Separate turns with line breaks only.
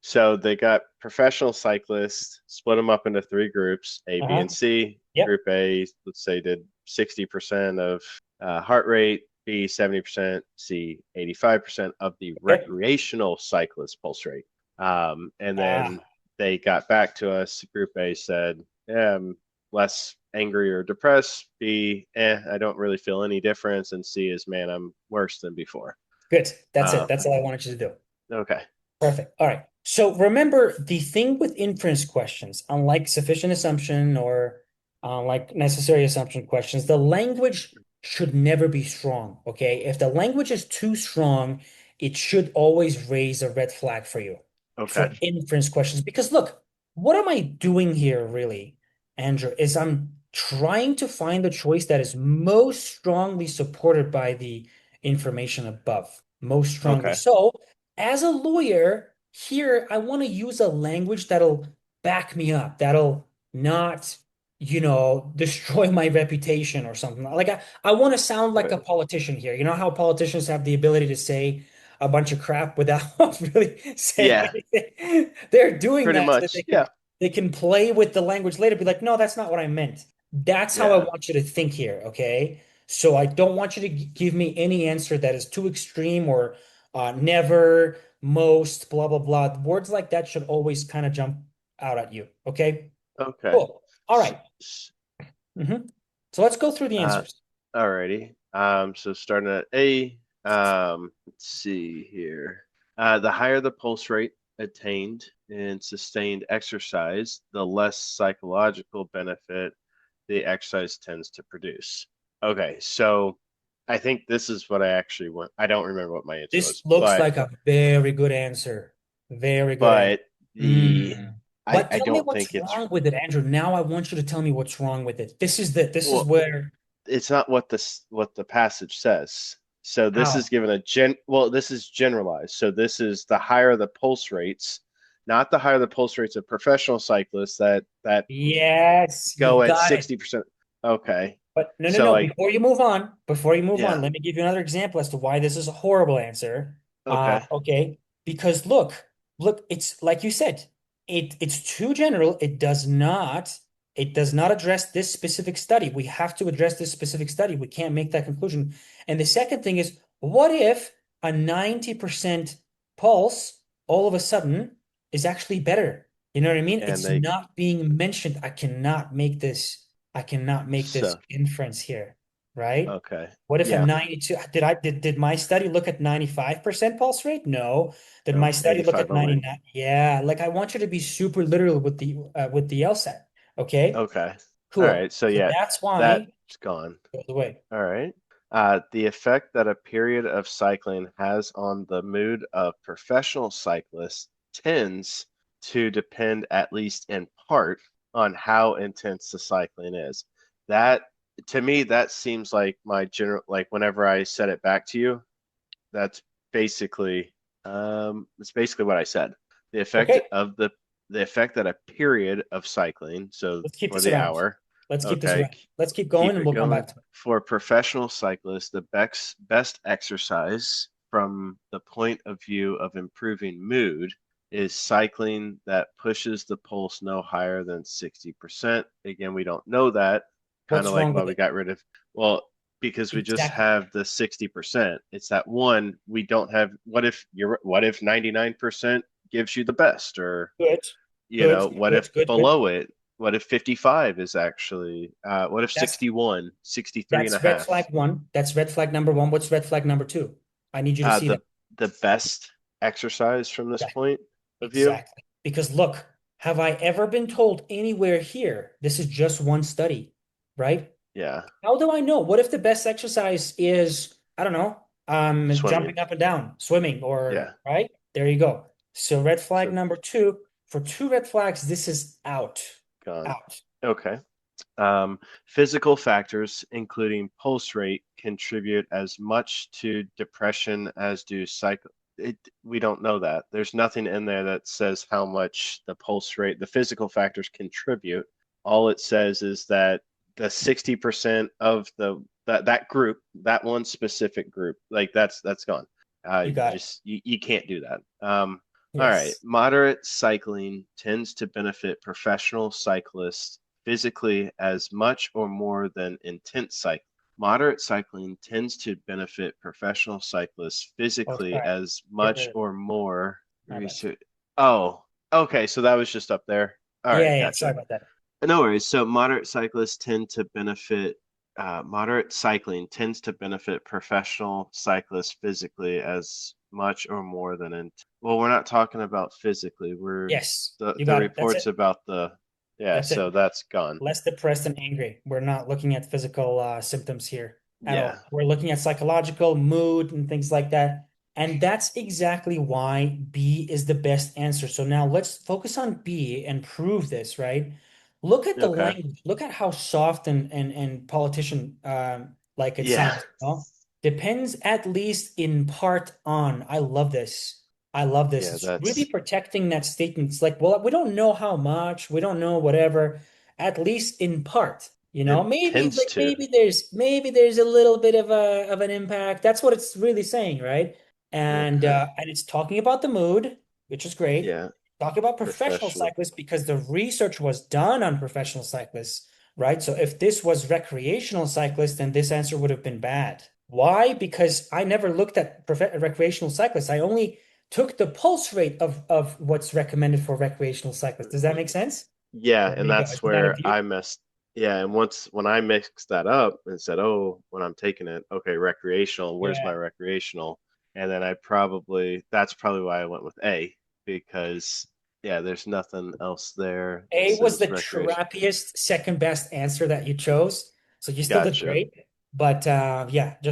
So they got professional cyclists, split them up into three groups, A, B,
Uh-huh.
and C.
Yep.
Group A, let's say, did 60% of heart rate, B, 70%, C, 85% of the
Okay.
recreational cyclist pulse rate. And then
Ah,
they got back to us. Group A said, yeah, I'm less angry or depressed. B, I don't really feel any difference. And C is, man, I'm worse than before.
good. That's it.
Um,
That's all I wanted you to do.
okay.
Perfect. All right. So remember the thing with inference questions, unlike sufficient assumption or like necessary assumption questions, the language should never be strong. Okay. If the language is too strong, it should always raise a red flag for you
Okay.
for inference questions. Because look, what am I doing here really, Andrew, is I'm trying to find the choice that is most strongly supported by the information above, most strongly.
Okay.
So as a lawyer, here I want to use a language that'll back me up, that'll not, destroy my reputation or something. Like I want to sound like a
Right.
politician here. You know how politicians have the ability to say a bunch of crap without really saying
Yeah,
anything. They're doing
pretty
that so that
much. Yeah.
they can play with the language later, be like, no, that's not what I meant. That's how I
Yeah.
want you to think here, okay? So I don't want you to give me any answer that is too extreme or never, most, blah, blah, blah. Words like that should always kind of jump out at you. Okay,
Okay.
cool. All right. So let's go through the
Uh,
answers.
alrighty. So starting at A, let's see here. The higher the pulse rate attained in sustained exercise, the less psychological benefit the exercise tends to produce. Okay, so I think this is what I actually want. I don't remember what my answer
This
was,
looks like a very good answer. Very good answer.
but the
Mm.
I
But
I
tell me
don't
what's
think it's
wrong with it, Andrew. Now I want you to tell me what's wrong with it. This is
well,
where
it's not what the passage says. So this is
how?
given this is generalized. So this is the higher the pulse rates, not the higher the pulse rates of professional cyclists that
Yes, you
go at
got it.
60%. Okay.
But no, no,
So
no.
like
Before you move on,
yeah,
let me give you another example as to why this is a horrible answer.
okay.
Okay, because look, it's like you said, it's too general. It does not address this specific study. We have to address this specific study. We can't make that conclusion. And the second thing is, what if a 90% pulse all of a sudden is actually better? You know what I mean?
And
It's
they
not being mentioned. I cannot make this
so
inference here, right?
okay.
What if a
Yeah.
92, did my study look at 95% pulse rate? No. Did my
No,
study look at
85 only.
99? Yeah, like I want you to be super literal with the LSAT. Okay?
Okay. All
Cool.
right. So
So
yeah,
that's why
that's gone.
it goes away.
All right. The effect that a period of cycling has on the mood of professional cyclists tends to depend, at least in part, on how intense the cycling is. That, to me, that seems like my general, like whenever I said it back to you, that's basically, that's basically what I said. The effect
Okay,
of the effect that a period of cycling, so
let's keep
for
this
the
around.
hour,
Let's keep this
okay,
around. Let's keep going
keep
and
it
we'll come
going.
back to it.
For professional cyclists, the best exercise from the point of view of improving mood is cycling that pushes the pulse no higher than 60%. Again, we don't know that, kind of
What's
like
wrong
why
with
we
it?
got rid of, well, because we just
Exactly.
have the 60%. It's that one we don't have. What if 99% gives you the best, or
Good,
what
good,
if
good, good.
below it? What if 55 is actually, what if
That's
61, 63 and a
that's red
half?
flag one. That's red flag number one. What's red flag number two? I need you to
Uh,
see that.
the the best exercise from this point of view?
Exactly. Because look, have I ever been told anywhere here, this is just one study, right?
Yeah,
How do I know? What if the best exercise is, I don't know,
swimming.
jumping up and down, swimming, or
Yeah,
right? There you go. So red flag
so
number two, for two red flags, this is out.
gone.
Out.
Okay. Physical factors, including pulse rate, contribute as much to depression as do cycle. We don't know that. There's nothing in there that says how much the pulse rate, the physical factors contribute. All it says is that the 60% of that group, that one specific group, like that's gone.
You got it.
You can't do that. All right.
Yes.
Moderate cycling tends to benefit professional cyclists physically as much or more than intense cycling. Moderate cycling tends to benefit professional cyclists
Okay.
physically
All right.
as
Get
much
rid of it.
or more.
My bad.
Research. Oh, okay. So that was just up there. All right.
Yeah, yeah. Sorry
Gotcha.
about that.
No worries. So moderate cyclists tend to benefit, moderate cycling tends to benefit professional cyclists physically as much or more than in, well, we're not talking about physically. We're
Yes,
the
you
the
got it. That's
reports
it.
about the, yeah,
That's it.
so that's gone.
Less depressed and angry. We're not looking at physical symptoms here at
Yeah.
all. We're looking at psychological mood and things like that. And that's exactly why B is the best answer. So now let's focus on B and prove this, right? Look at the
Okay.
language. Look at how soft and politician like it
Yeah.
sounds, you know? Depends at least in part on. I love this. I love this.
Yeah,
It's really
that's,
protecting that statement. It's like, well, we don't know how much, we don't know whatever, at least in part. You know,
it
maybe
tends
like
to.
maybe there's a little bit of an impact. That's what it's really saying, right?
Okay.
And it's talking about the mood, which is great.
Yeah.
Talking about professional
Professional.
cyclists because the research was done on professional cyclists, right? So if this was recreational cyclists, then this answer would have been bad. Why? Because I never looked at recreational cyclists. I only took the pulse rate of what's recommended for recreational cyclists. Does that make sense?
Yeah,
So there
and
you go.
that's
Isn't that a
where I
beaut?
messed. Yeah, and once when I mixed that up and said, "Oh, when I'm taking it, okay, recreational, where's my
Yeah.
recreational?" And then I probably that's probably why I went with A because yeah, there's nothing else there that
A was the
says recreation.
trappiest second best answer that you chose. So you still did
Gotcha.
great. But yeah, just